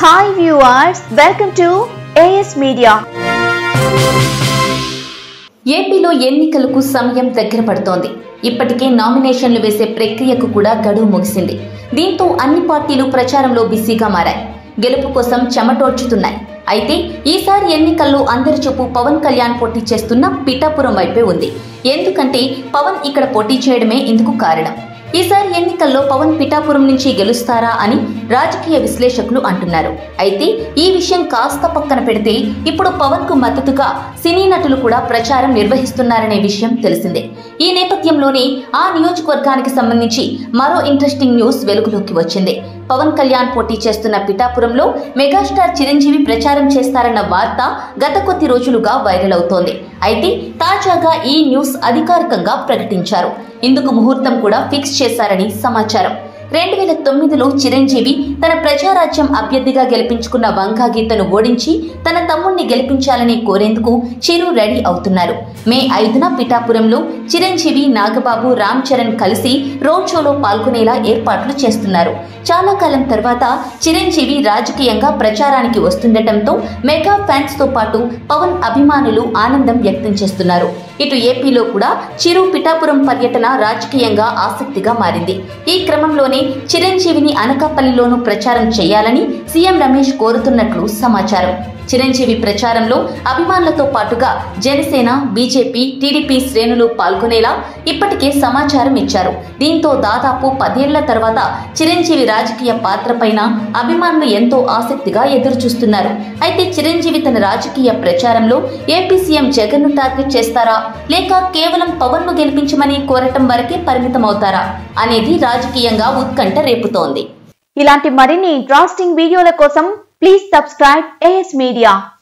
Hi viewers, welcome to AS Media. ఏపీలో ఎన్నికలకు సమయం దగ్గర పడుతోంది. ఇప్పటికే నామినేషన్లు వేసే ప్రక్రియకు కూడా గడువు ముగిసింది. దీంతో అన్ని పార్టీలు ప్రచారంలో బిజీగా మారాయి. గెలుపు కోసం చెమటోడ్చుతున్నాయి. అయితే ఈసారి ఎన్నికల్లో అందరి చూపు పవన్ కళ్యాణ్ పోటీ చేస్తున్న పిఠాపురం వైపే ఉంది. ఎందుకంటే పవన్ ఇక్కడ పోటీ చేయడమే ఇందుకు కారణం. ఈసారి ఎన్నికల్లో పవన్ పిఠాపురం నుంచి గెలుస్తారా అని రాజకీయ విశ్లేషకులు అంటున్నారు. అయితే ఈ విషయం కాస్త పక్కన పెడితే ఇప్పుడు పవన్ కు మద్దతుగా సినీ నటులు కూడా ప్రచారం నిర్వహిస్తున్నారనే విషయం తెలిసిందే. ఈ నేపథ్యంలోనే ఆ నియోజకవర్గానికి సంబంధించి మరో ఇంట్రెస్టింగ్ న్యూస్ వెలుగులోకి వచ్చింది. పవన్ కళ్యాణ్ పోటీ చేస్తున్న పిఠాపురంలో మెగాస్టార్ చిరంజీవి ప్రచారం చేస్తారన్న వార్త గత కొద్ది రోజులుగా వైరల్ అవుతోంది. అయితే తాజాగా ఈ న్యూస్ అధికారికంగా ప్రకటించారు. ఇందుకు ముహూర్తం కూడా ఫిక్స్ చేశారని సమాచారం. 2009లో చిరంజీవి తన ప్రజారాజ్యం అభ్యర్థిగా గెలిపించుకున్న వంగా గీతను ఓడించి తన తమ్ముణ్ణి గెలిపించాలని కోరేందుకు చిరు రెడీ అవుతున్నారు. మే 5న పిఠాపురంలో చిరంజీవి, నాగబాబు, రామ్ చరణ్ కలిసి రోడ్ షోలో పాల్గొనేలా ఏర్పాట్లు చేస్తున్నారు. చాలా కాలం తర్వాత చిరంజీవి రాజకీయంగా ప్రచారానికి వస్తుండటంతో మెగా ఫ్యాన్స్ తో పాటు పవన్ అభిమానులు ఆనందం వ్యక్తం చేస్తున్నారు. ఇటు ఏపీలో కూడా చిరు పిఠాపురం పర్యటన రాజకీయంగా ఆసక్తిగా మారింది. ఈ క్రమంలోనే చిరంజీవిని అనకాపల్లిలోనూ ప్రచారం చేయాలని సీఎం రమేష్ కోరుతున్నట్లు సమాచారం. చిరంజీవి ప్రచారంలో అభిమానులతో పాటుగా జనసేన, బీజేపీ, టీడీపీ శ్రేణులు పాల్గొనేలా ఇప్పటికే సమాచారం ఇచ్చారు. దీంతో దాదాపు 10 ఏళ్ల తర్వాత చిరంజీవి రాజకీయ పాత్ర పైన అభిమానులు ఎంతో ఆసక్తిగా ఎదురుచూస్తున్నారు. అయితే చిరంజీవి తన రాజకీయ ప్రచారంలో ఏపీ సీఎం జగన్ ను టార్గెట్ చేస్తారా, లేక కేవలం పవన్ ను గెలిపించమని కోరటం వరకే పరిమితమవుతారా అనేది రాజకీయంగా ఉత్కంఠ రేపుతోంది. ఇలాంటి మరిన్ని ఇంట్రెస్టింగ్ వీడియోల కోసం ప్లీజ్ సబ్స్క్రైబ్ AS Media.